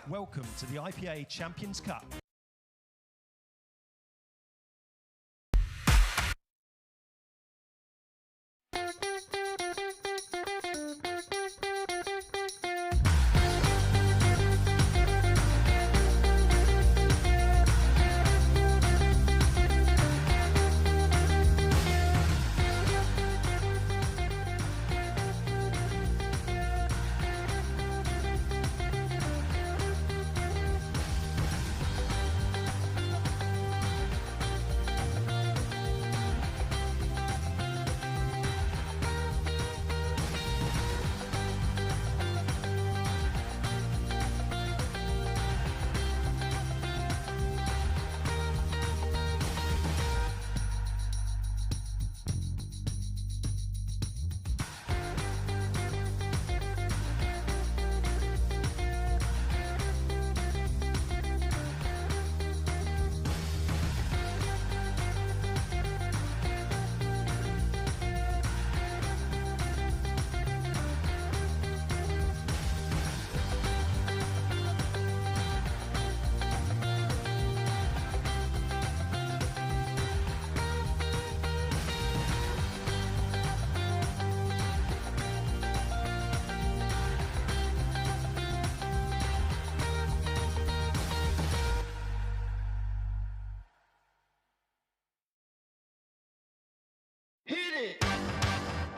Welcome to the IPA Champions Cup.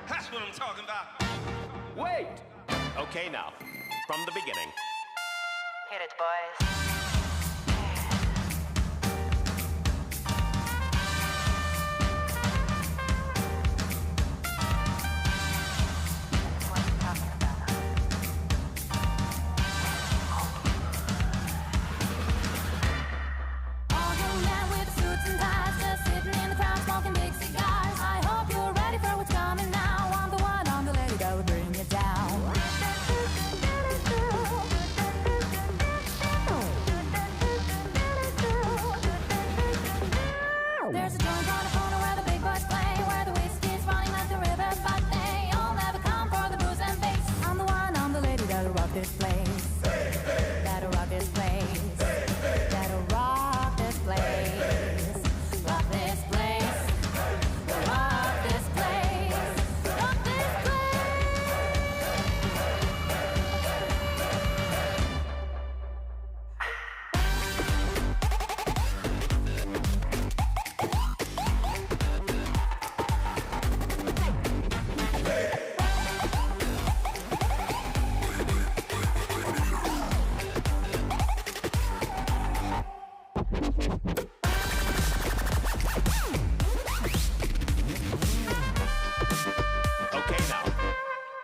That's what I'm talking about. Wait! Okay, now, from the beginning. Hit it, boys.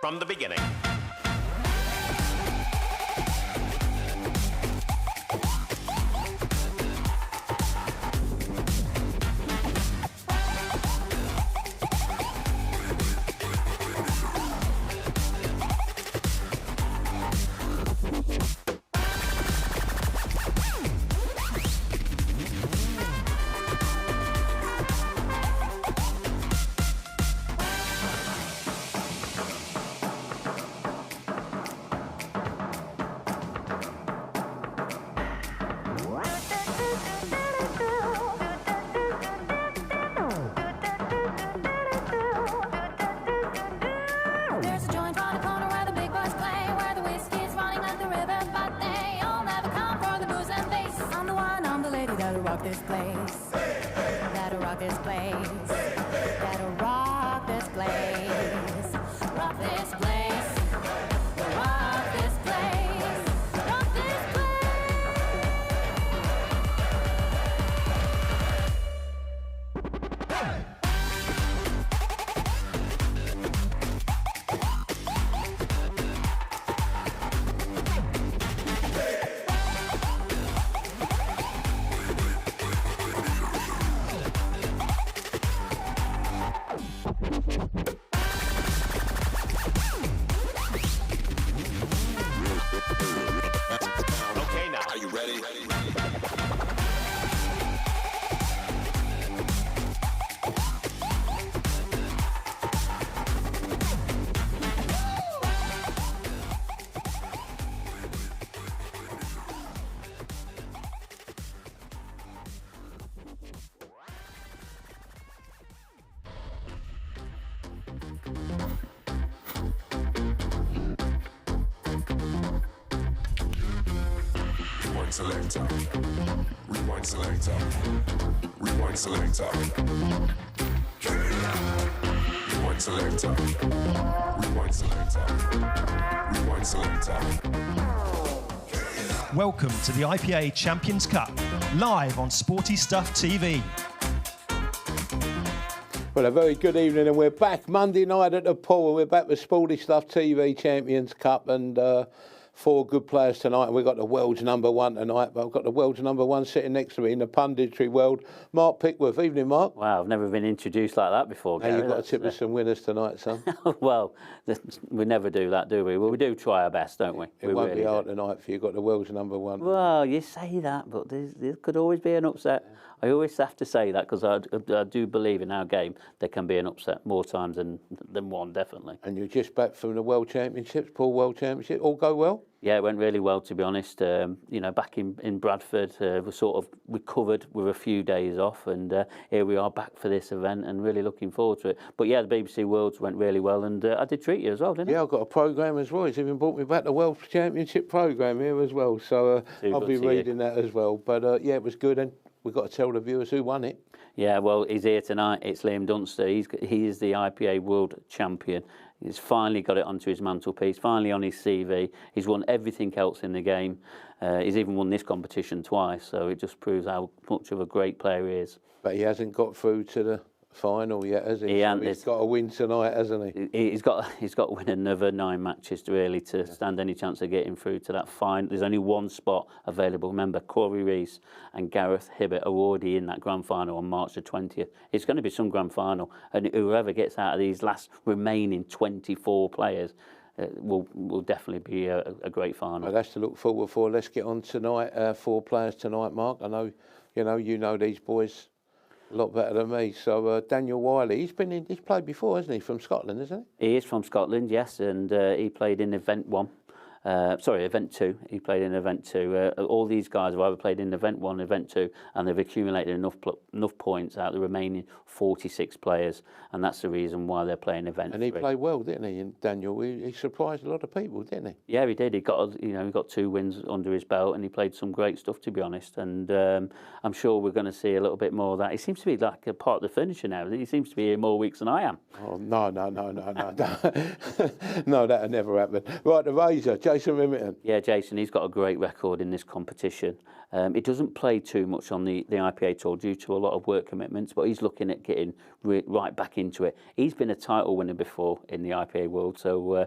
From the beginning. This place, that'll rock this place, that'll rock this place, rock this place, rock this place, rock this Rewind selector. Rewind selector. Rewind selector. Rewind selector. Rewind selector. Rewind selector. Welcome to the IPA Champions Cup, live on Sporty Stuff TV. Well, a very good evening, and we're back Monday night at the pool, and we're back with Sporty Stuff TV Champions Cup, and 4 good players tonight, and we've got the world's number 1 tonight, but I've got the world's number 1 sitting next to me in the punditry world, Mark Pickworth. Evening, Mark. Wow, I've never been introduced like that before, Now Gary. you've got to tip us some winners tonight, son. Well, we never do that, do we? Well, we do try our best, don't we? It won't be hard tonight for you. You've got the world's number 1. Well, you say that, but there could always be an upset. I always have to say that because I do believe in our game there can be an upset more times than one, definitely. And you're just back from the World Championships, Pool World Championship. All go well? Yeah, it went really well, to be honest. Back in Bradford, we sort of recovered with a few days off, and here we are back for this event, and really looking forward to it. But yeah, the BBC Worlds went really well, and I did treat you as well, didn't I? Yeah, I've got a programme as well. He's even brought me back the World Championship programme here as well, so I'll be reading that as well. But yeah, it was good, and we've got to tell the viewers who won it. Yeah, well, he's here tonight. It's Liam Dunster. He is the IPA World Champion. He's finally got it onto his mantelpiece, finally on his CV. He's won everything else in the game. He's even won this competition twice, so it just proves how much of a great player he is. But he hasn't got through to the final yet, has he? He's got to win tonight, hasn't he? He's got to win another 9 matches to stand any chance of getting through to that final. There's only one spot available. Remember, Corey Rees and Gareth Hibbert are already in that grand final on March the 20th. It's going to be some grand final, and whoever gets out of these last remaining 24 players will definitely be a great final. Well, that's to look forward for. Let's get on tonight. 4 players tonight, Mark. I know you know these boys a lot better than me. So Daniel Wiley, he's played before, hasn't he? From Scotland, isn't he? He is from Scotland, yes, and he played in Event 1. Event 2. He played in Event 2. All these guys have either played in Event 1, Event 2, and they've accumulated enough points out of the remaining 46 players, and that's the reason why they're playing Event 3. And he played well, didn't he? And Daniel, he surprised a lot of people, didn't he? Yeah, he did. He got 2 wins under his belt, and he played some great stuff, to be honest. And I'm sure we're going to see a little bit more of that. He seems to be like a part of the furniture now. He seems to be here more weeks than I am. Oh no, no, that'll never happen. Right, the Razor, Jason Remington. Yeah, Jason, he's got a great record in this competition. He doesn't play too much on the IPA tour due to a lot of work commitments, but he's looking at getting right back into it. He's been a title winner before in the IPA world, so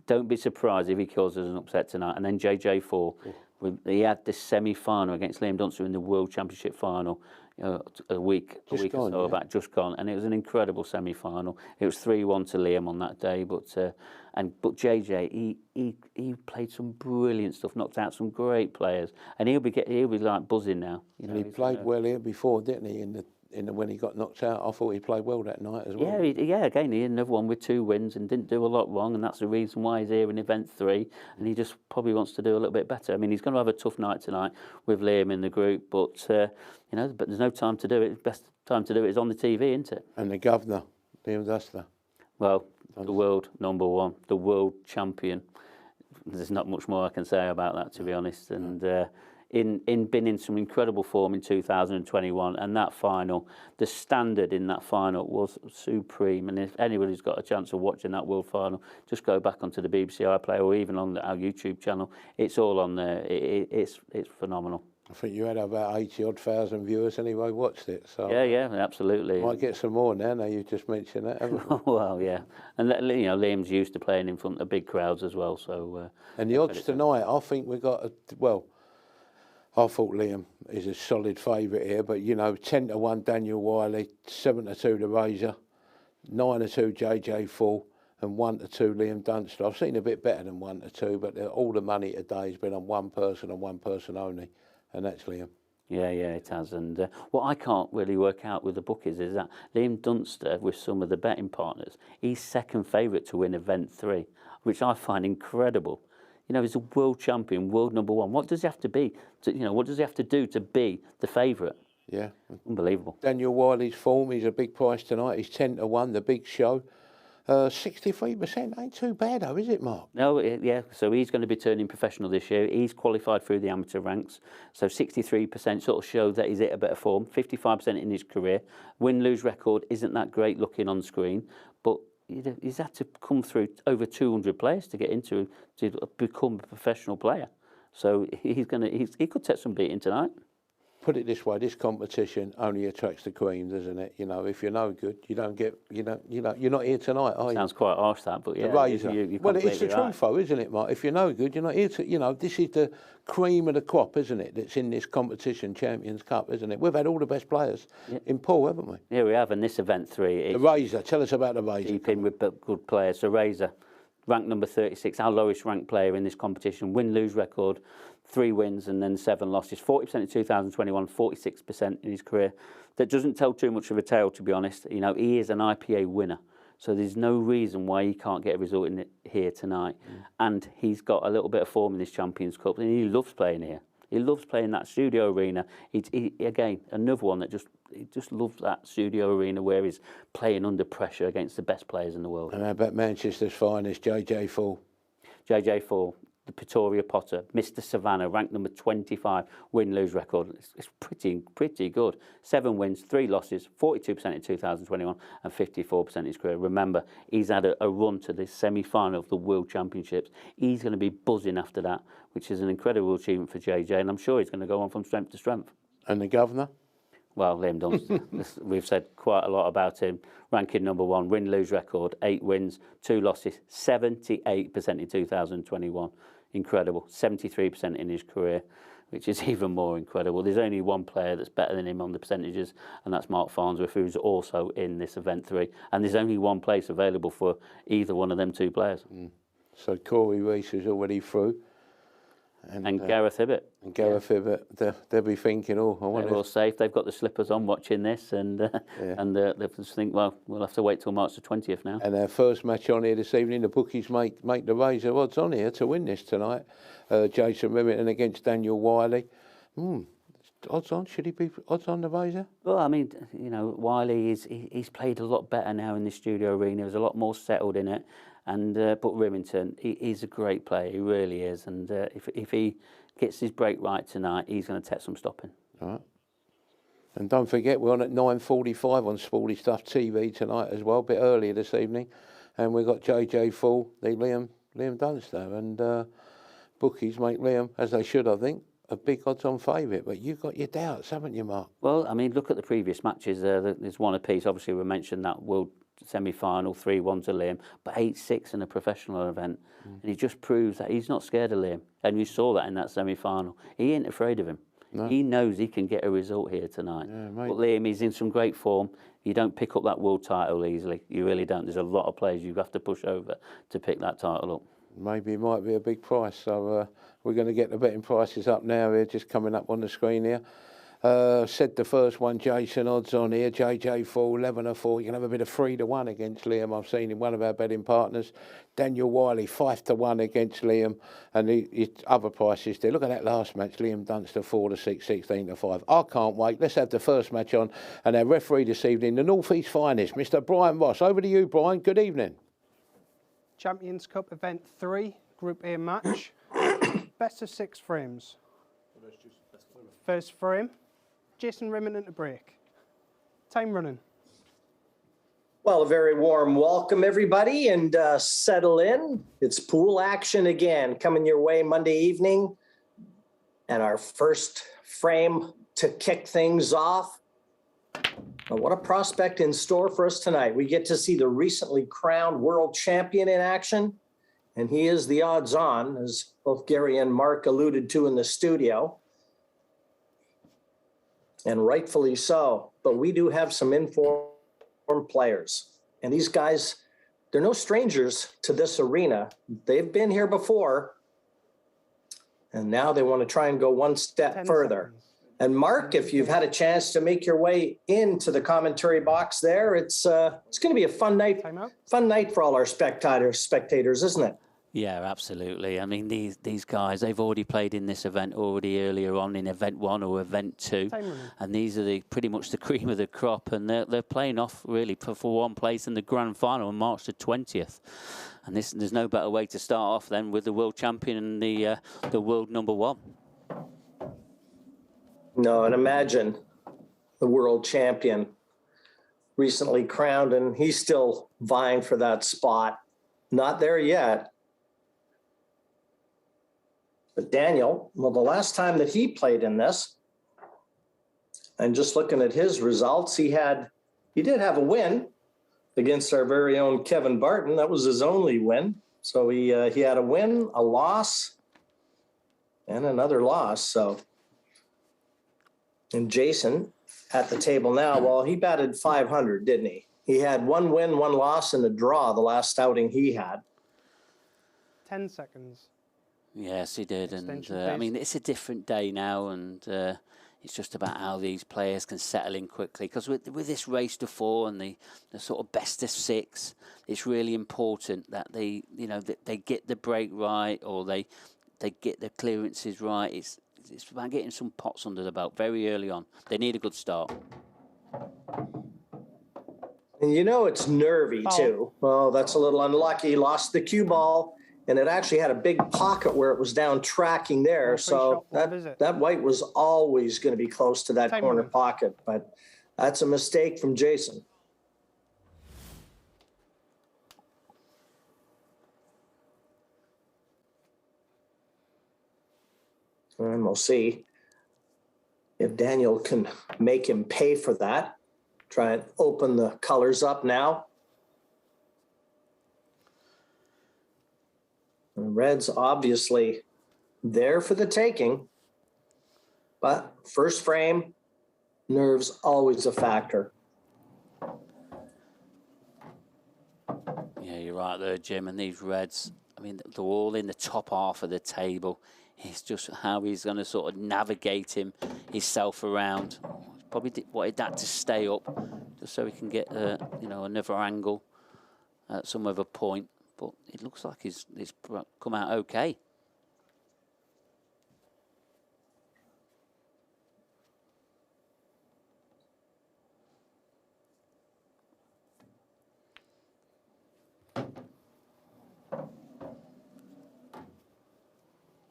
don't be surprised if he causes an upset tonight. And then JJ4, he had this semi-final against Liam Dunster in the World Championship final. A week or so back, just gone, and it was an incredible semi-final. It was 3-1 to Liam on that day, but JJ he played some brilliant stuff, knocked out some great players, and he'll be like buzzing now. And he played well here before, didn't he? When he got knocked out, I thought he played well that night as well. Yeah, again, he had another one with 2 wins and didn't do a lot wrong, and that's the reason why he's here in Event 3, and he just probably wants to do a little bit better. I mean, he's going to have a tough night tonight with Liam in the group, but but there's no time to do it. The best time to do it is on the TV, isn't it? And the governor, Liam Dunster. Well, the world number 1, the world champion. There's not much more I can say about that, to be honest, and been in some incredible form in 2021, and that final, the standard in that final was supreme. And if anybody's got a chance of watching that world final, just go back onto the BBC iPlayer or even on our YouTube channel. It's all on there. It's phenomenal. I think you had about 80,000 viewers anyway watched it. So yeah, absolutely. Might get some more now you just mentioned that, haven't you? Well, yeah. And Liam's used to playing in front of big crowds as well. So and the odds tonight, I think we got I thought Liam is a solid favourite here, but 10-1 Daniel Wiley, 7-2 the Razor, 9-2 JJ4, and 1-2 Liam Dunster. I've seen a bit better than 1-2, but all the money today has been on one person and one person only, and that's Liam. Yeah, it has. And what I can't really work out with the bookies is that Liam Dunster, with some of the betting partners, he's second favourite to win Event 3, which I find incredible. He's a world champion, world number 1. What does he have to be? What does he have to do to be the favourite? Yeah. Unbelievable. Daniel Wiley's form, he's a big price tonight. He's 10-1, the big show. 63% ain't too bad though, is it, Mark? No, yeah, so he's going to be turning professional this year. He's qualified through the amateur ranks, so 63% sort of shows that he's hit a bit of form, 55% in his career. Win-lose record isn't that great looking on screen, but he's had to come through over 200 players to get into, to become a professional player. So he could take some beating tonight. Put it this way: this competition only attracts the cream, doesn't it? You know, if you're no good, you don't get. You're not here tonight, are you? Sounds quite harsh, that, but yeah. The razor. Well, it's the right. truth, though, isn't it, Mark? If you're no good, you're not here to. You know, this is the cream of the crop, isn't it? That's in this competition, Champions Cup, isn't it? We've had all the best players in pool, haven't we? Yeah, we have. And this event 3, the razor. Tell us about the razor. Deep in with good players. So razor, ranked number 36, our lowest ranked player in this competition. Win-lose record, 3 wins and then 7 losses. 40% in 2021, 46% in his career. That doesn't tell too much of a tale, to be honest. You know, he is an IPA winner, so there's no reason why he can't get a result in it here tonight. And he's got a little bit of form in this Champions Cup, and he loves playing here. He loves playing that studio arena. Again, another one that he just loves that studio arena where he's playing under pressure against the best players in the world. And how about Manchester's finest, JJ Fall? JJ Fall, the Pretoria Potter, Mr. Savannah, ranked number 25, win-lose record. It's pretty good. 7 wins, 3 losses, 42% in 2021 and 54% in his career. Remember, he's had a run to the semi-final of the World Championships. He's going to be buzzing after that, which is an incredible achievement for JJ, and I'm sure he's going to go on from strength to strength. And the governor? Well, Liam Dunster, we've said quite a lot about him. Ranking number 1, win-lose record, 8 wins, 2 losses, 78% in 2021. Incredible. 73% in his career, which is even more incredible. There's only one player that's better than him on the percentages, and that's Mark Farnsworth, who's also in this event 3. And there's only one place available for either one of them 2 players. So Corey Reese is already through. And Gareth Hibbett. And Gareth Hibbett, they'll be thinking, oh, I wonder. They're all safe. They've got the slippers on watching this, and they just think, well, we'll have to wait till March the 20th now. And our first match on here this evening, the bookies make the razor odds on here to win this tonight. Jason Remington against Daniel Wiley. Odds on? Should he be odds on the razor? Well, I mean, you know, Wiley he's played a lot better now in the studio arena. He's a lot more settled in it. And but Remington, he's a great player. He really is. And if he gets his break right tonight, he's going to take some stopping. All right. And don't forget, we're on at 9:45 on Sporty Stuff TV tonight as well, a bit earlier this evening. And we've got JJ Fall, Liam Dunster, and bookies make Liam, as they should, I think, a big odds-on favourite. But you've got your doubts, haven't you, Mark? Well, I mean, look at the previous matches. There's one apiece. Obviously, we mentioned that World semi-final, 3-1 to Liam, but 8-6 in a professional event. And he just proves that he's not scared of Liam. And you saw that in that semi-final. He ain't afraid of him. No. He knows he can get a result here tonight. Yeah, but Liam, he's in some great form. You don't pick up that world title easily. You really don't. There's a lot of players you have to push over to pick that title up. Maybe it might be a big price. So we're going to get the betting prices up now here, just coming up on the screen here. Said the first one, Jason, odds on here. JJ Fall, 11-4. You can have a bit of 3-1 against Liam. I've seen him, one of our betting partners. Daniel Wiley, 5-1 against Liam. And his other prices there. Look at that last match, Liam Dunster, 4-6, 16-5. I can't wait. Let's have the first match on. And our referee this evening, the North East finest, Mr. Brian Ross. Over to you, Brian. Good evening. Champions Cup Event 3, Group A match. Best of 6 frames. First frame. Jason Remington to break. Time running. Well, a very warm welcome, everybody, and settle in. It's pool action again, coming your way Monday evening. And our first frame to kick things off. Now, what a prospect in store for us tonight. We get to see the recently crowned world champion in action, and he is the odds-on, as both Gary and Mark alluded to in the studio. And rightfully so, but we do have some informed players. And these guys, they're no strangers to this arena. They've been here before, and now they want to try and go one step further. And Mark, if you've had a chance to make your way into the commentary box there, it's going to be a fun night for all our spectators, isn't it? Yeah, absolutely. I mean, these guys, they've already played in this event already earlier on in event 1 or event 2. And these are pretty much the cream of the crop. And they're playing off really for one place in the grand final on March the 20th. And there's no better way to start off then with the world champion and the world number 1. No, and imagine the world champion recently crowned, and he's still vying for that spot. Not there yet. But Daniel, well, the last time that he played in this, and just looking at his results, he did have a win against our very own Kevin Barton. That was his only win. So he had a win, a loss, and another loss. So, and Jason at the table now, well, he batted 500, didn't he? He had 1 win, 1 loss, and a draw the last outing he had. 10 seconds. Yes, he did. And I mean, it's a different day now, and it's just about how these players can settle in quickly. Because with this race to 4 and the sort of best of 6, it's really important that they get the break right, or they get the clearances right. It's about getting some pots under the belt very early on. They need a good start. And it's nervy too. Well, that's a little unlucky. Lost the cue ball. And it actually had a big pocket where it was down tracking there. So that white was always going to be close to that corner pocket. But that's a mistake from Jason. And we'll see if Daniel can make him pay for that. Try and open the colors up now. And red's obviously there for the taking, but first frame, nerves always a factor. Yeah, you're right there, Jim. And these reds, I mean, they're all in the top half of the table. It's just how he's going to sort of navigate himself around. Probably wanted that to stay up, just so he can get another angle at some other point. But it looks like it's come out okay.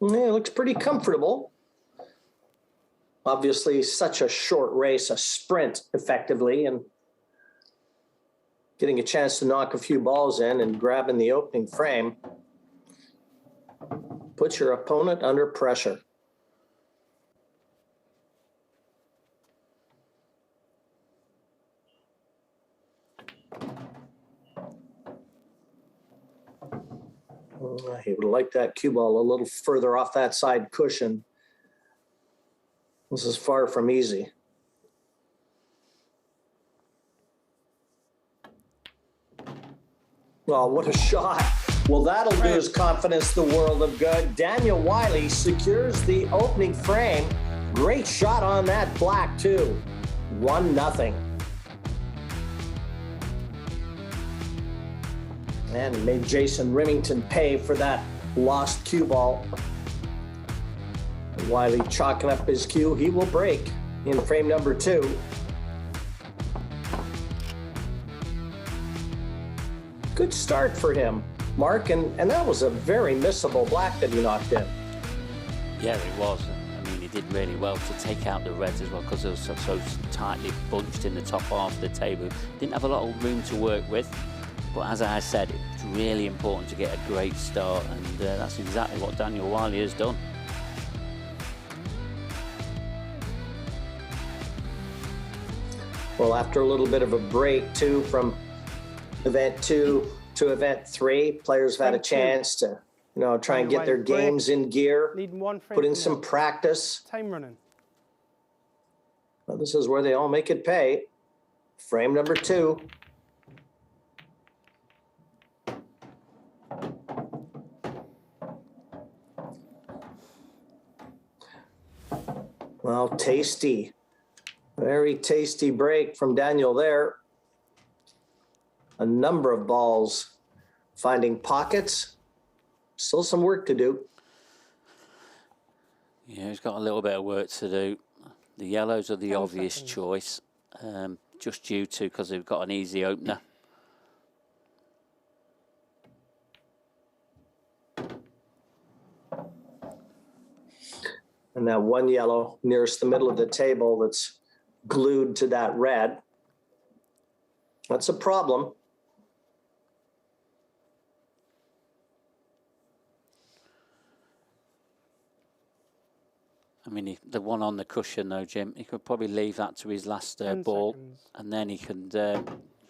Yeah, it looks pretty comfortable. Obviously, such a short race, a sprint effectively, and getting a chance to knock a few balls in and grabbing the opening frame puts your opponent under pressure. He would like that cue ball a little further off that side cushion. This is far from easy. Oh, what a shot. Well, that'll do his confidence the world of good. Daniel Wiley secures the opening frame. Great shot on that black, too. 1-0. And he made Jason Remington pay for that lost cue ball. Wiley chalking up his cue. He will break in frame number 2. Good start for him, Mark, and that was a very missable black that he knocked in. Yeah, it was. I mean, he did really well to take out the reds as well, because they were so tightly bunched in the top half of the table. Didn't have a lot of room to work with, but as I said, it's really important to get a great start, and that's exactly what Daniel Wiley has done. Well, after a little bit of a break, too, from event 2 to event 3, players have had a chance to, try and get their games in gear, put in some practice. Time running. Well, this is where they all make it pay. Frame number 2. Well, tasty. Very tasty break from Daniel there. A number of balls finding pockets, still some work to do. Yeah, he's got a little bit of work to do. The yellows are the 10 obvious seconds. choice, just due to because they've got an easy opener. And that one yellow nearest the middle of the table that's glued to that red. That's a problem. I mean, the one on the cushion, though, Jim, he could probably leave that to his last 10 ball, seconds. and then he can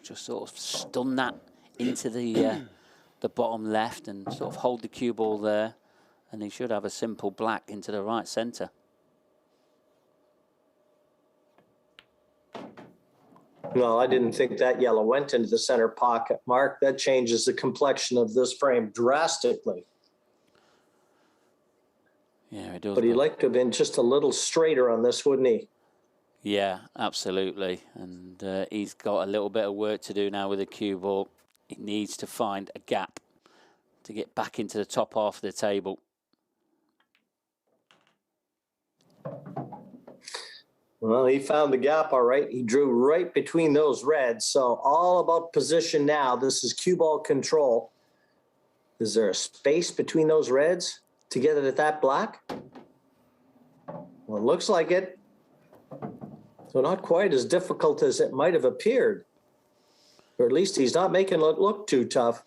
just sort of stun that into the bottom left and sort of hold the cue ball there, and he should have a simple black into the right centre. No, I didn't think that yellow went into the center pocket, Mark. That changes the complexion of this frame drastically. Yeah, it does. But he'd like to have been just a little straighter on this, wouldn't he? Yeah, absolutely. And he's got a little bit of work to do now with the cue ball. He needs to find a gap to get back into the top half of the table. Well, he found the gap, all right. He drew right between those reds. So all about position now. This is cue ball control. Is there a space between those reds to get it at that black? Well, it looks like it. So not quite as difficult as it might have appeared. Or at least he's not making it look too tough.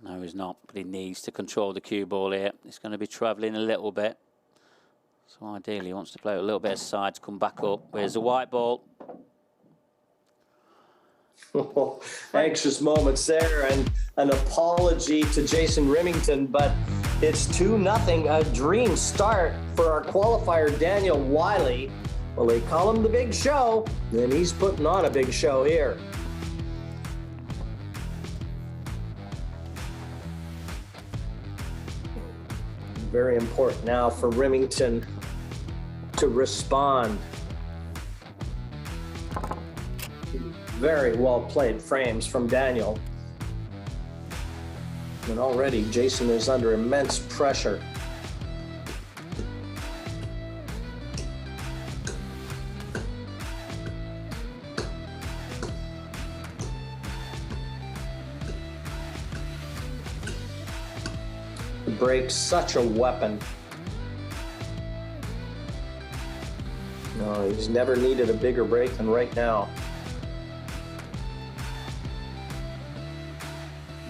No, he's not, but he needs to control the cue ball here. He's going to be travelling a little bit. So ideally he wants to play a little bit aside to come back up. Where's the white ball? Anxious moments there, and an apology to Jason Remington, but it's 2-0, a dream start for our qualifier, Daniel Wiley. Well, they call him the Big Show, and he's putting on a big show here. Very important now for Remington to respond. Very well played frames from Daniel. And already Jason is under immense pressure. The break's such a weapon. No, he's never needed a bigger break than right now.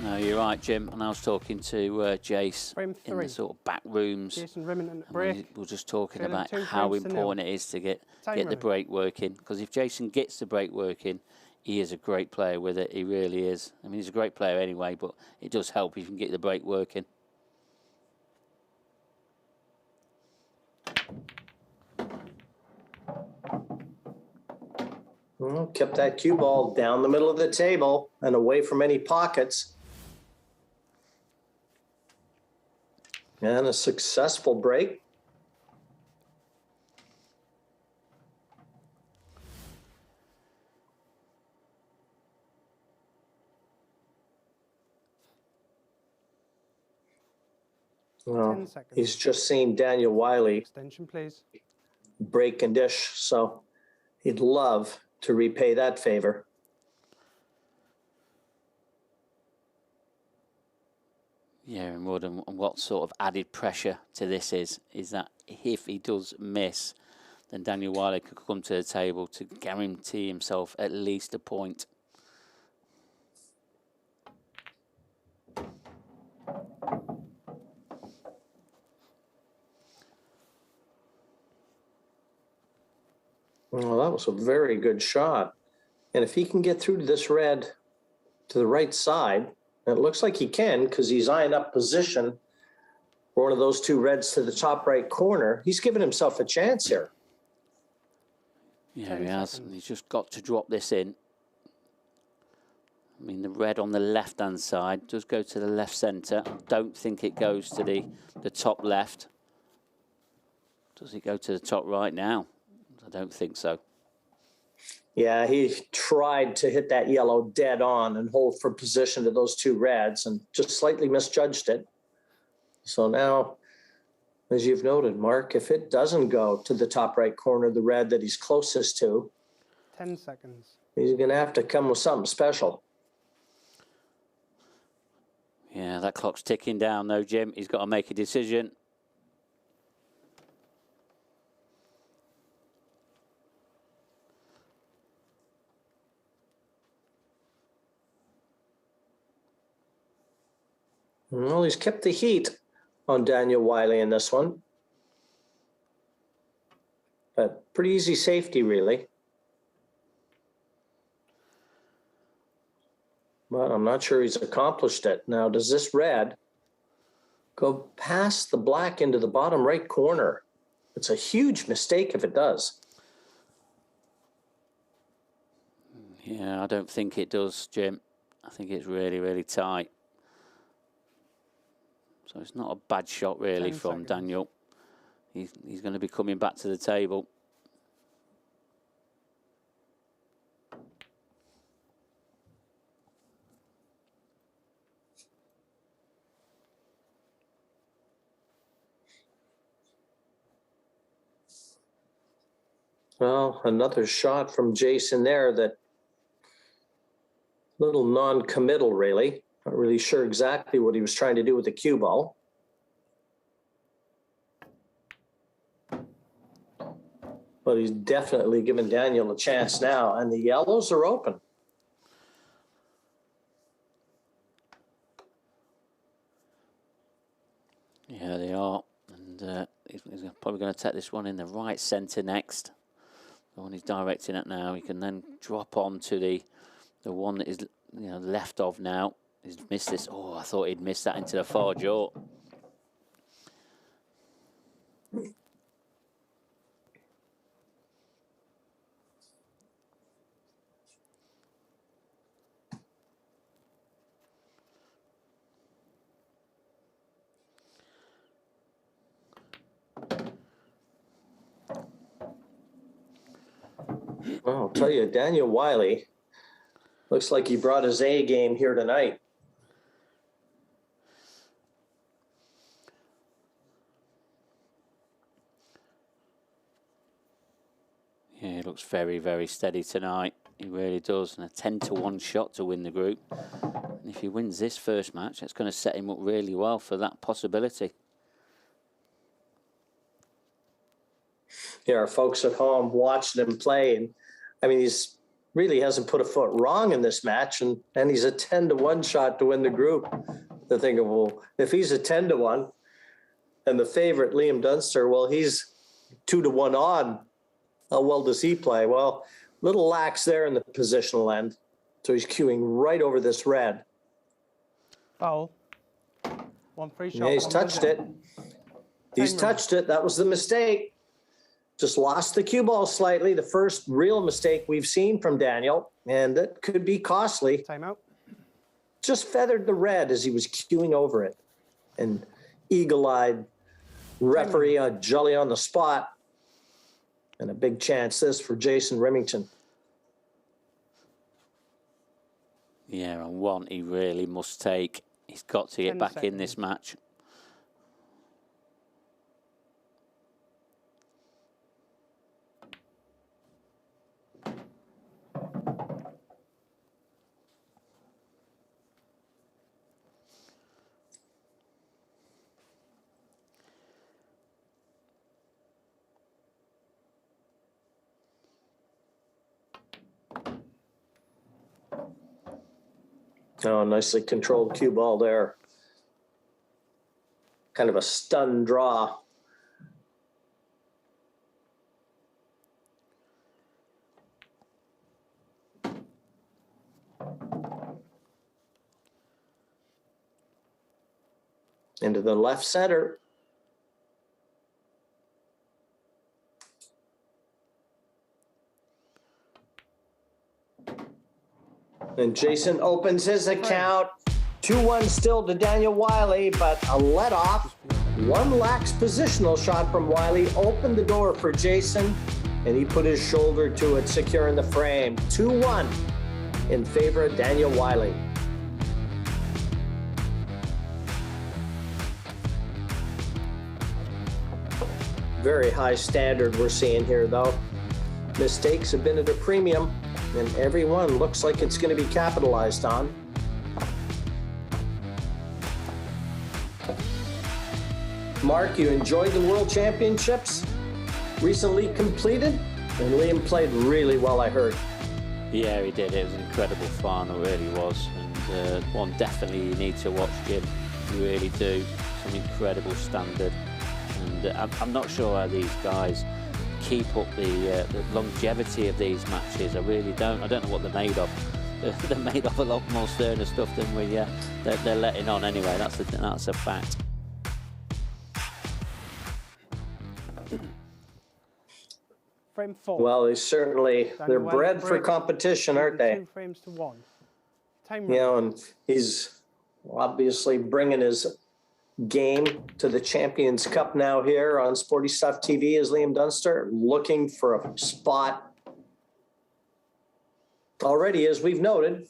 No, you're right, Jim. And I was talking to Jace Frame in the 3. sort of back rooms. Jason Remington at And break. we were just talking Trailing about 2 how frames to nil. important it is to get Time the running. break working. Because if Jason gets the break working, he is a great player with it. He really is. I mean, he's a great player anyway, but it does help if you can get the break working. Well, kept that cue ball down the middle of the table and away from any pockets. And a successful break. Well, 10 seconds. he's just seen Daniel Wiley Extension, please. break and dish, so he'd love to repay that favor. Yeah, and would. And what sort of added pressure to this is that if he does miss, then Daniel Wiley could come to the table to guarantee himself at least a point. Well, that was a very good shot. And if he can get through to this red to the right side, and it looks like he can because he's eyeing up position for one of those two reds to the top right corner, he's given himself a chance here. Yeah, 10 he has. seconds. He's just got to drop this in. I mean, the red on the left-hand side does go to the left centre. Don't think it goes to the top left. Does it go to the top right now? I don't think so. Yeah, he tried to hit that yellow dead on and hold for position to those two reds and just slightly misjudged it. So now, as you've noted, Mark, if it doesn't go to the top right corner, the red that he's closest to, 10 seconds. He's going to have to come with something special. Yeah, that clock's ticking down though, Jim. He's got to make a decision. Well, he's kept the heat on Daniel Wiley in this one. But pretty easy safety, really. But I'm not sure he's accomplished it. Now, does this red go past the black into the bottom right corner? It's a huge mistake if it does. Yeah, I don't think it does, Jim. I think it's really, really tight. So it's not a bad shot, really, from Daniel. He's going to be coming back to the table. Well, another shot from Jason there that little non-committal, really. Not really sure exactly what he was trying to do with the cue ball. But he's definitely given Daniel a chance now, and the yellows are open. Yeah, they are. And he's probably going to take this one in the right centre next. The one he's directing at now. He can then drop on to the one that is left of now. He's missed this. Oh, I thought he'd missed that into the far jaw. Well, I'll tell you, Daniel Wiley looks like he brought his A game here tonight. Yeah, he looks very, very steady tonight. He really does. And a 10-1 shot to win the group. And if he wins this first match, that's going to set him up really well for that possibility. Yeah, our folks at home watching him play, and I mean, he's really hasn't put a foot wrong in this match, and he's a 10-1 shot to win the group. They're thinking, well, if he's a 10-1, and the favorite Liam Dunster, well, he's 2-1 on. How well does he play? Well, little lax there in the positional end, so he's queuing right over this red. Foul. One free shot. Yeah, he's touched it. He's touched it. That was the mistake. Just lost the cue ball slightly. The first real mistake we've seen from Daniel, and that could be costly. Timeout. Just feathered the red as he was queuing over it. And eagle-eyed referee jolly on the spot. And a big chance this for Jason Remington. Yeah, and one he really must take. He's got to get back in this match. Oh, nicely controlled cue ball there. Kind of a stun draw. Into the left center. And Jason opens his account. 2-1 still to Daniel Wiley, but a let off. One lax positional shot from Wiley opened the door for Jason. and he put his shoulder to it, securing the frame. 2-1 in favor of Daniel Wiley. Very high standard we're seeing here, though. Mistakes have been at a premium, and every one looks like it's going to be capitalized on. Mark, you enjoyed the World Championships recently completed, and Liam played really well, I heard. Yeah, he did. It was an incredible final, it really was. And one definitely you need to watch, Jim. You really do. Some incredible standard. And I'm not sure how these guys keep up the longevity of these matches. I really don't. I don't know what they're made of. They're made of a lot more sterner stuff than they're letting on anyway. That's a fact. Frame 4. Well, they're bred for competition, aren't they? 2 frames to 1. Time You know, and he's obviously bringing his game to the Champions Cup now here on Sporty Stuff TV as Liam Dunster, looking for a spot. Already, as we've noted,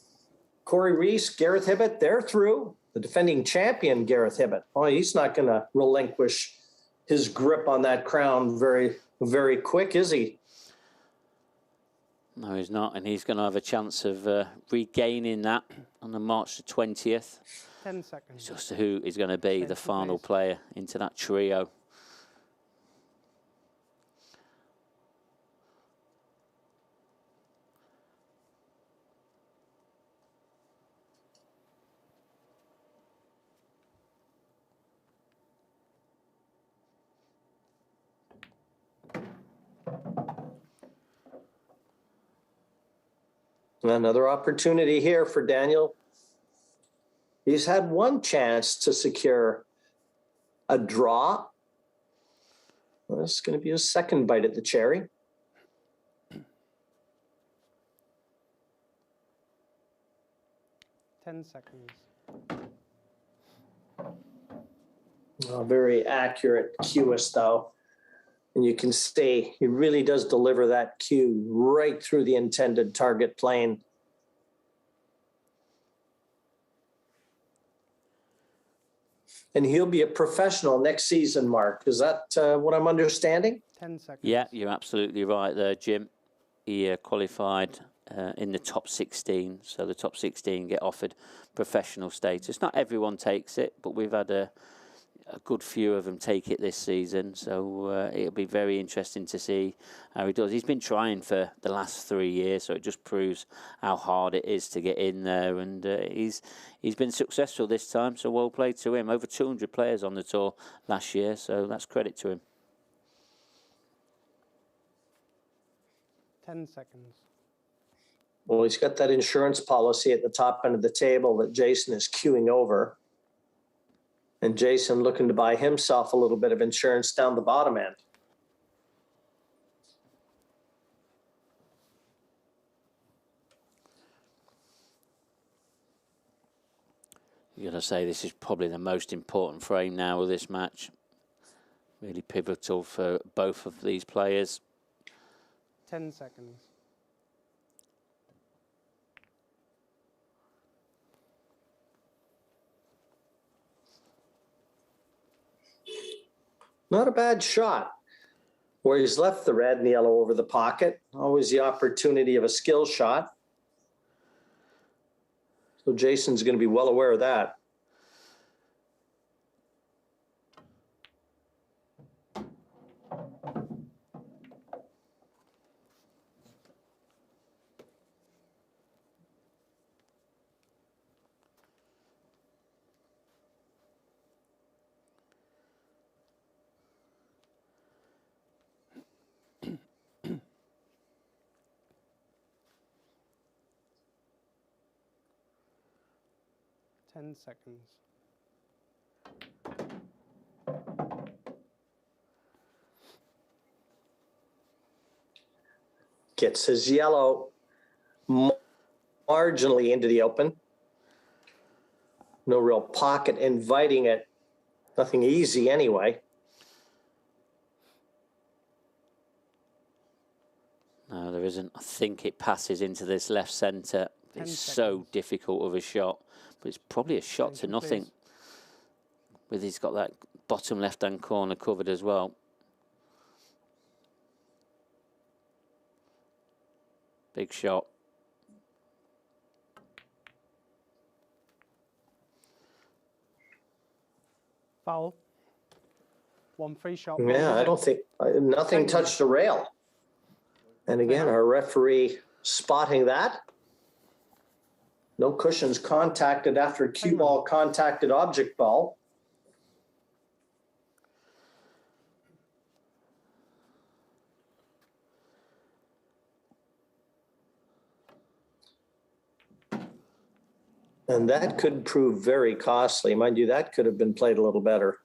Corey Reese, Gareth Hibbett, they're through. The defending champion, Gareth Hibbett. Oh, he's not going to relinquish his grip on that crown very, very quick, is he? No, he's not, and he's going to have a chance of regaining that on the March the 20th. 10 seconds. It's just who is going to be the final player into that trio. Another opportunity here for Daniel. He's had one chance to secure a draw. Well, this is going to be his second bite at the cherry. Ten seconds. Oh, very accurate cueist, though. And you can see he really does deliver that cue right through the intended target plane. And he'll be a professional next season, Mark. Is that what I'm understanding? 10 seconds. Yeah, you're absolutely right there, Jim. He qualified in the top 16, so the top 16 get offered professional status. Not everyone takes it, but we've had a good few of them take it this season, so it'll be very interesting to see how he does. He's been trying for the last 3 years, so it just proves how hard it is to get in there, and he's been successful this time, so well played to him. Over 200 players on the tour last year, so that's credit to him. 10 seconds. Well, he's got that insurance policy at the top end of the table that Jason is queuing over. And Jason looking to buy himself a little bit of insurance down the bottom end. You got to say this is probably the most important frame now of this match. Really pivotal for both of these players. 10 seconds. Not a bad shot. Where he's left the red and yellow over the pocket. Always the opportunity of a skill shot. So Jason's going to be well aware of that. Seconds. Gets his yellow marginally into the open. No real pocket inviting it. Nothing easy anyway. No, there isn't. I think it passes into this left centre. It's so difficult of a shot, but it's probably a shot to nothing. With he's got that bottom left-hand corner covered as well. Big shot. Foul. 1 free shot. Yeah, I don't think, nothing touched the rail. And again, our referee spotting that. No cushions contacted after cue ball contacted object ball. And that could prove very costly. Mind you, that could have been played a little better.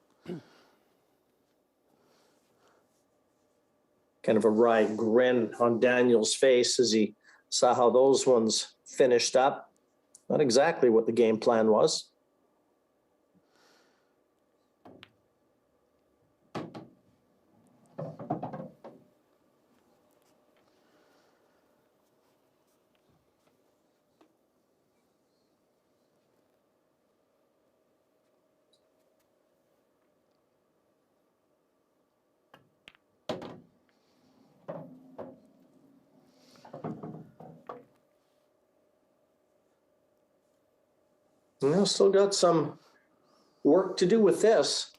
Kind of a wry grin on Daniel's face as he saw how those ones finished up. Not exactly what the game plan was. Well, still got some work to do with this.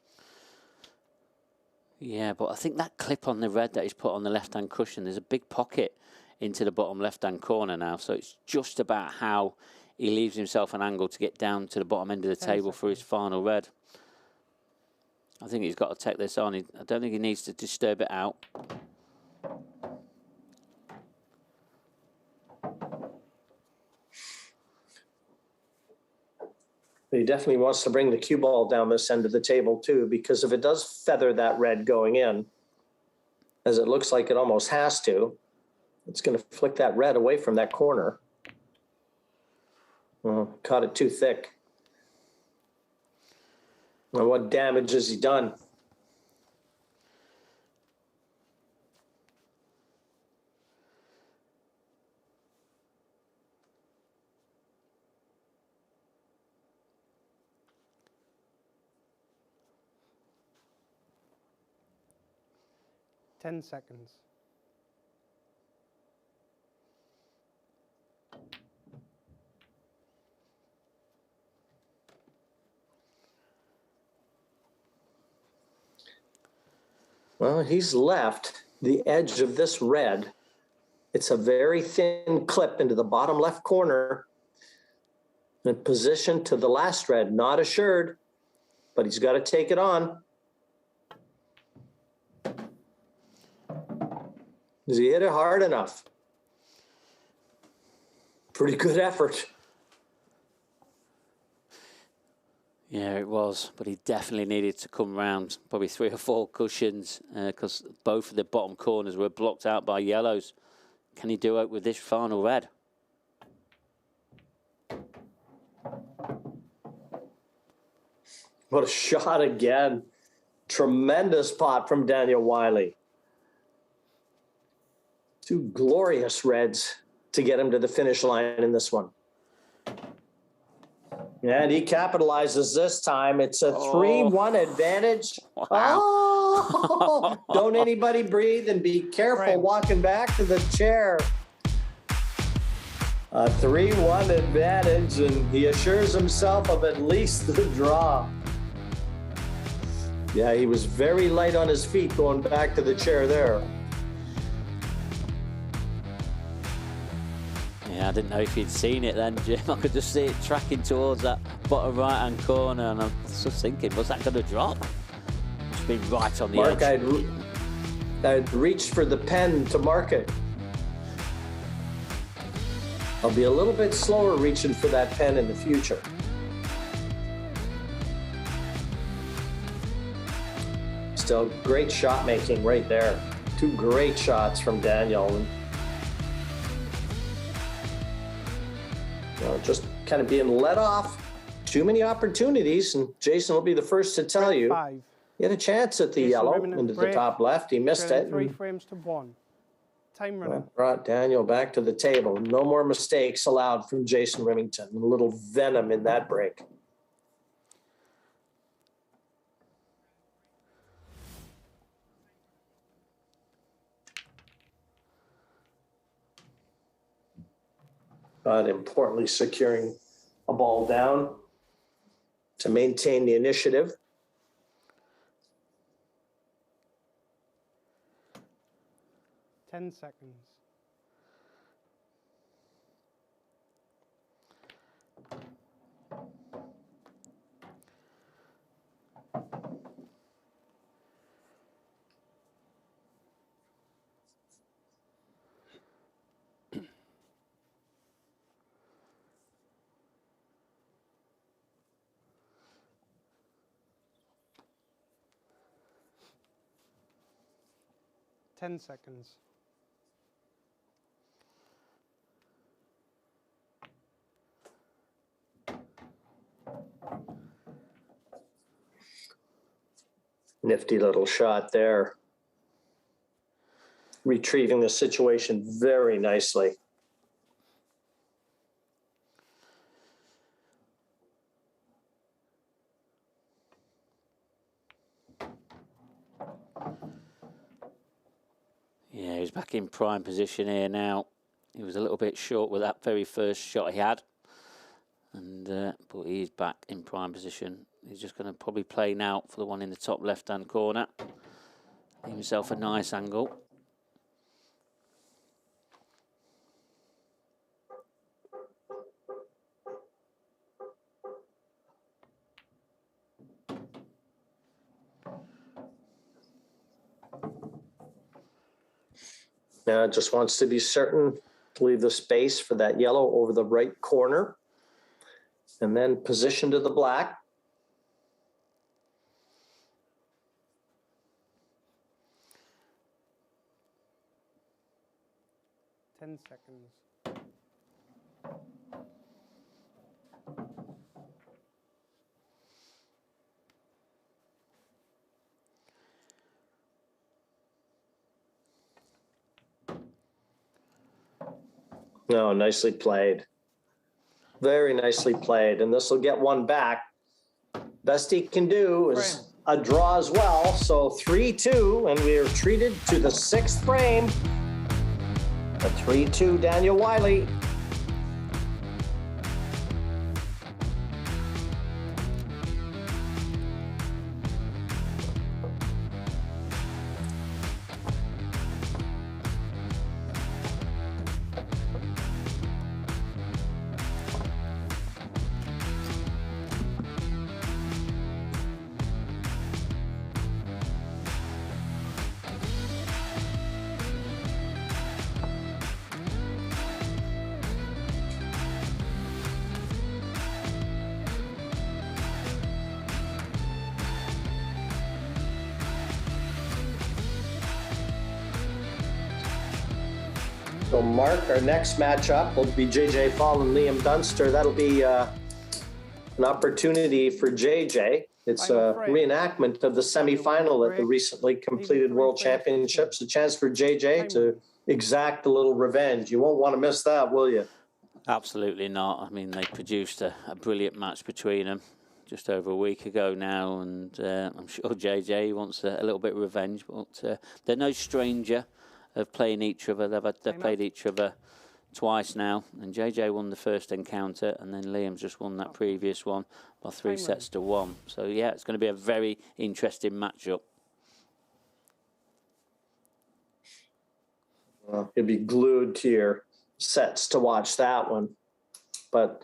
Yeah, but I think that clip on the red that he's put on the left-hand cushion, there's a big pocket into the bottom left-hand corner now. So it's just about how he leaves himself an angle to get down to the bottom end of the table for his final red. I think he's got to take this on. I don't think he needs to disturb it out. He definitely wants to bring the cue ball down this end of the table too, because if it does feather that red going in, as it looks like it almost has to, it's going to flick that red away from that corner. Well, caught it too thick. Well, what damage has he done? Ten seconds. Well, he's left the edge of this red. It's a very thin clip into the bottom left corner. In position to the last red, not assured, but he's got to take it on. Does he hit it hard enough? Pretty good effort. Yeah, it was, but he definitely needed to come round probably 3 or 4 cushions because both of the bottom corners were blocked out by yellows. Can he do it with this final red? What a shot again. Tremendous pot from Daniel Wiley. 2 glorious reds to get him to the finish line in this one. And he capitalizes this time. It's a 3-1 advantage. Wow. Oh, don't anybody breathe and be careful walking back to the chair. A 3-1 advantage, and he assures himself of at least the draw. Yeah, he was very light on his feet going back to the chair there. Yeah, I didn't know if he'd seen it then, Jim. I could just see it tracking towards that bottom right-hand corner, and I'm just thinking, was that going to drop? It's been right on the Mark, edge. I'd reached for the pen to mark it. I'll be a little bit slower reaching for that pen in the future. Still great shot making right there. 2 great shots from Daniel. Just kind of being let off. Too many opportunities, and Jason will be the first to tell you. 5. He had a chance at the Jason yellow Rimmon into the break. top left. He missed it. 3 frames to 1. Time running. Brought Daniel back to the table. No more mistakes allowed from Jason Remington. A little venom in that break. But importantly, securing a ball down to maintain the initiative. Ten seconds. Ten seconds. Nifty little shot there. Retrieving the situation very nicely. Yeah, he's back in prime position here now. He was a little bit short with that very first shot he had. And but he's back in prime position. He's just going to probably play now for the one in the top left-hand corner. Give himself a nice angle. Now just wants to be certain to leave the space for that yellow over the right corner. And then position to the black. Ten seconds. No, nicely played. Very nicely played. And this will get one back. Best he can do is a draw as well. So 3-2, and we are treated to the sixth frame. A 3-2 Daniel Wiley. So Mark, our next matchup will be JJ Fall and Liam Dunster. That'll be an opportunity for JJ. It's a reenactment of the semifinal at the recently completed World Championships. A chance for JJ to exact a little revenge. You won't want to miss that, will you? Absolutely not. I mean, they produced a brilliant match between them just over a week ago now, and I'm sure JJ wants a little bit of revenge, but they're no stranger of playing each other. They've played each other twice now, and JJ won the first encounter, and then Liam's just won that previous one by 3-1. So yeah, it's going to be a very interesting matchup. Well, you'll be glued to your sets to watch that one. But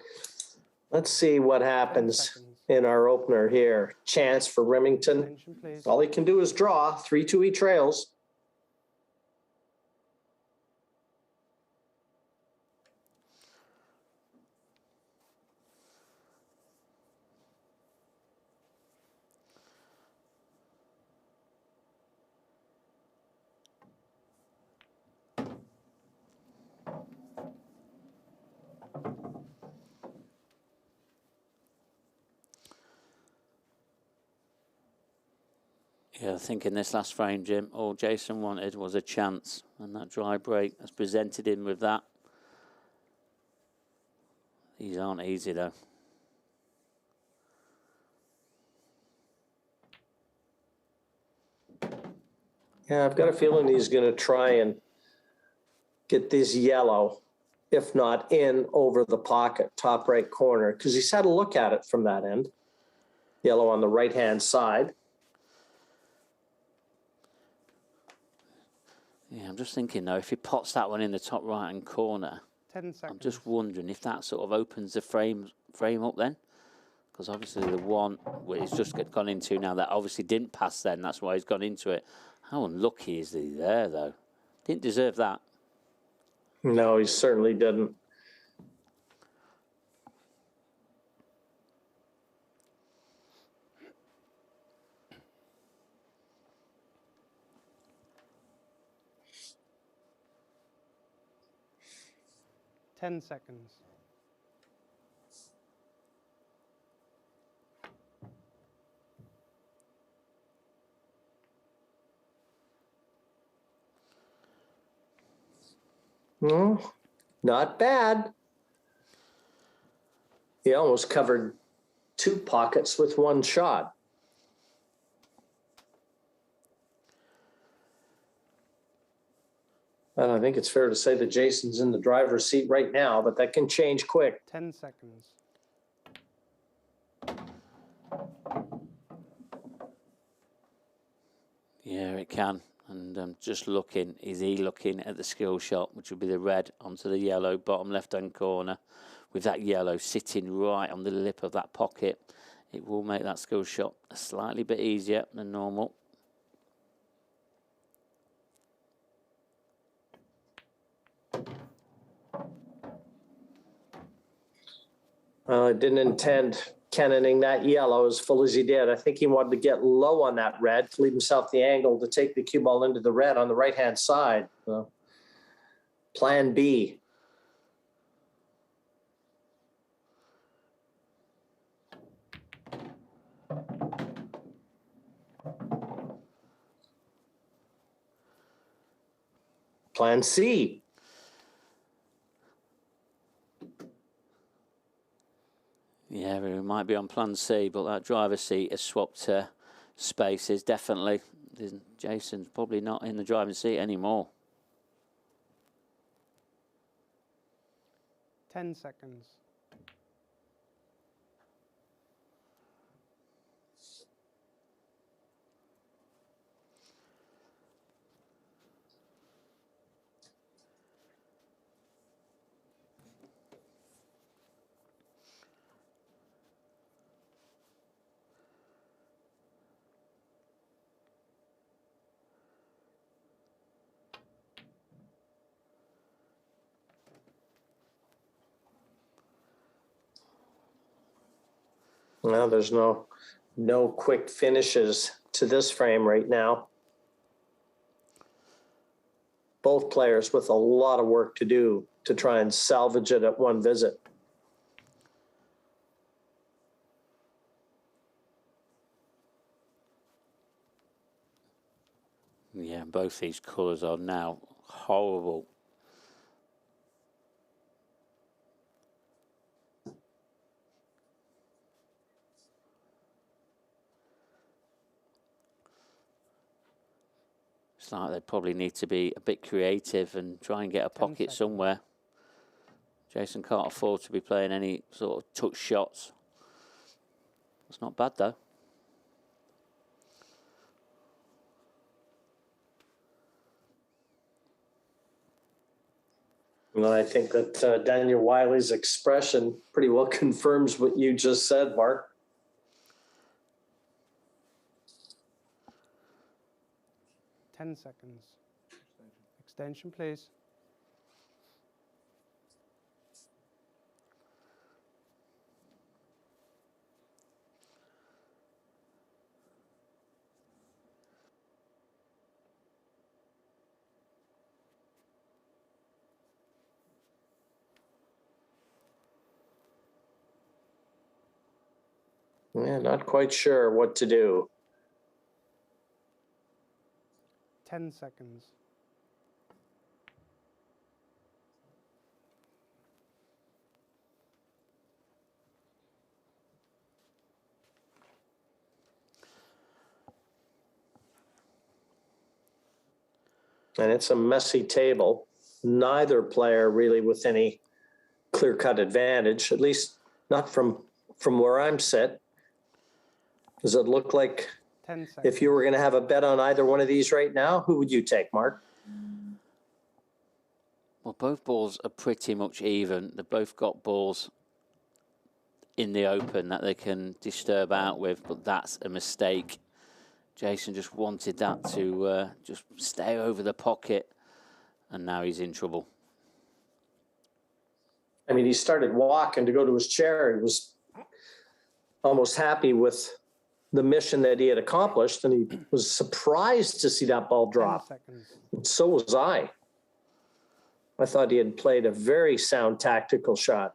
let's see what happens in our opener here. Chance for Remington. All he can do is draw. 3-2 he trails. Yeah, I think in this last frame, Jim, all Jason wanted was a chance, and that dry break has presented him with that. These aren't easy, though. Yeah, I've got a feeling he's going to try and get this yellow, if not in over the pocket, top right corner, because he's had a look at it from that end. Yellow on the right-hand side. Yeah, I'm just thinking, though, if he pots that one in the top right-hand corner, 10 seconds. I'm just wondering if that sort of opens the frame up then. Because obviously the one he's just gone into now, that obviously didn't pass then, that's why he's gone into it. How unlucky is he there, though? Didn't deserve that. No, he certainly didn't. Ten seconds. No, not bad. He almost covered 2 pockets with 1 shot. And I think it's fair to say that Jason's in the driver's seat right now, but that can change quick. 10 seconds. Yeah, it can. And just looking, is he looking at the skill shot, which would be the red onto the yellow, bottom left-hand corner, with that yellow sitting right on the lip of that pocket. It will make that skill shot a slightly bit easier than normal. I didn't intend cannoning that yellow as full as he did. I think he wanted to get low on that red to leave himself the angle to take the cue ball into the red on the right-hand side. So, plan B. Plan C. Yeah, we might be on plan C, but that driver's seat has swapped spaces, definitely. Jason's probably not in the driving seat anymore. 10 seconds. Well, there's no quick finishes to this frame right now. Both players with a lot of work to do to try and salvage it at one visit. Yeah, both these colours are now horrible. It's like they probably need to be a bit creative and try and get a pocket somewhere. Jason can't afford to be playing any sort of touch shots. It's not bad, though. Well, I think that Daniel Wiley's expression pretty well confirms what you just said, Mark. Ten seconds. Extension, please. Yeah, not quite sure what to do. 10 seconds. And it's a messy table. Neither player really with any clear-cut advantage, at least not from where I'm set. Does it look like 10 seconds. if you were going to have a bet on either one of these right now, who would you take, Mark? Well, both balls are pretty much even. They've both got balls in the open that they can disturb out with, but that's a mistake. Jason just wanted that to just stay over the pocket, and now he's in trouble. I mean, he started walking to go to his chair. He was almost happy with the mission that he had accomplished, and he was surprised to see that ball drop. 10 seconds. And so was I. I thought he had played a very sound tactical shot.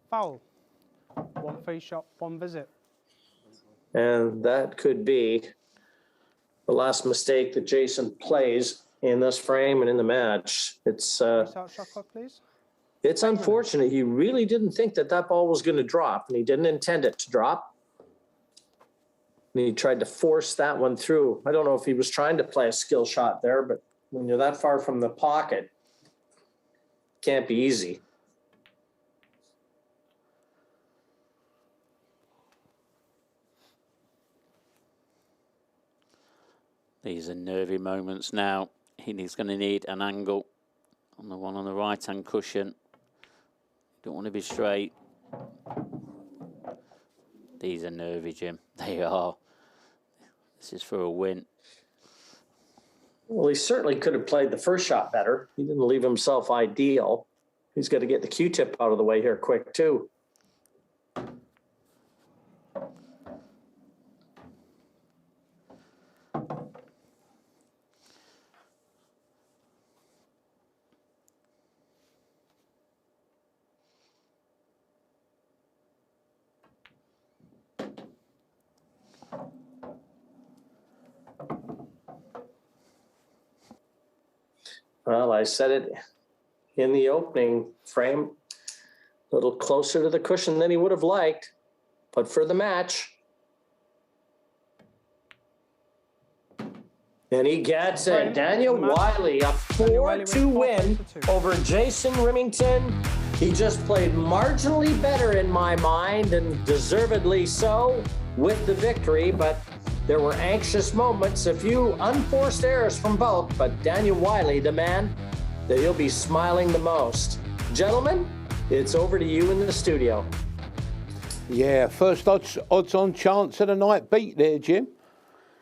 Foul. 1 free shot, 1 visit. And that could be the last mistake that Jason plays in this frame and in the match. Restart shot clock, please. It's unfortunate. He really didn't think that that ball was going to drop, and he didn't intend it to drop. And he tried to force that one through. I don't know if he was trying to play a skill shot there, but when you're that far from the pocket, it can't be easy. These are nervy moments now. He's going to need an angle on the one on the right-hand cushion. Don't want to be straight. These are nervy, Jim. They are. This is for a win. Well, he certainly could have played the first shot better. He didn't leave himself ideal. He's got to get the Q-tip out of the way here quick, too. Well, I said it in the opening frame, a little closer to the cushion than he would have liked, but for the match. And he gets it. Daniel Wiley, a 4-2 win over Jason Remington. He just played marginally better in my mind, and deservedly so, with the victory, but there were anxious moments, a few unforced errors from both, but Daniel Wiley, the man that he'll be smiling the most. Gentlemen, it's over to you in the studio. Yeah, first odds-on chance of the night beat there, Jim.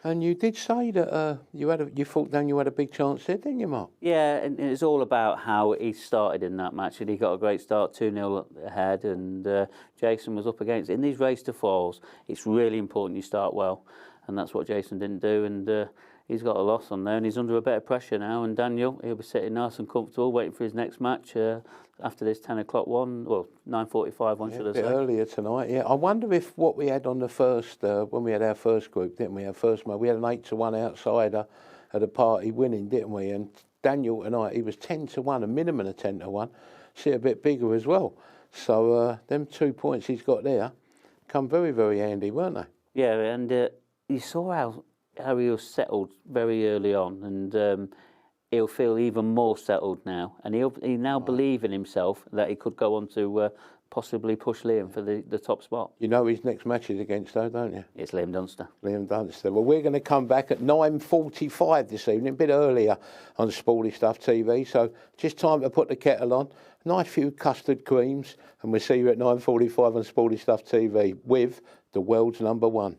And you did say that you thought Daniel had a big chance there, didn't you, Mark? Yeah, and it's all about how he started in that match. And he got a great start, 2-0 ahead, and Jason was up against it. In these race to falls, it's really important you start well. And that's what Jason didn't do, and he's got a loss on there, and he's under a bit of pressure now. And Daniel, he'll be sitting nice and comfortable, waiting for his next match after this 10 o'clock one, well, 9:45 one, should I say? A bit earlier tonight, yeah. I wonder if what we had on the first, when we had our first group, didn't we? Our first match, we had an 8-1 outsider at a party winning, didn't we? And Daniel tonight, he was 10-1, a minimum of 10-1. See, a bit bigger as well. So them 2 points he's got there come very, very handy, weren't they? Yeah, and you saw how he was settled very early on, and he'll feel even more settled now, and he now believe in himself that he could go on to possibly push Liam for the top spot. You know his next match is against, though, don't you? It's Liam Dunster. Liam Dunster. Well, we're going to come back at 9:45 this evening, a bit earlier on Sporty Stuff TV, so just time to put the kettle on. Nice few custard creams, and we'll see you at 9:45 on Sporty Stuff TV with the world's #1.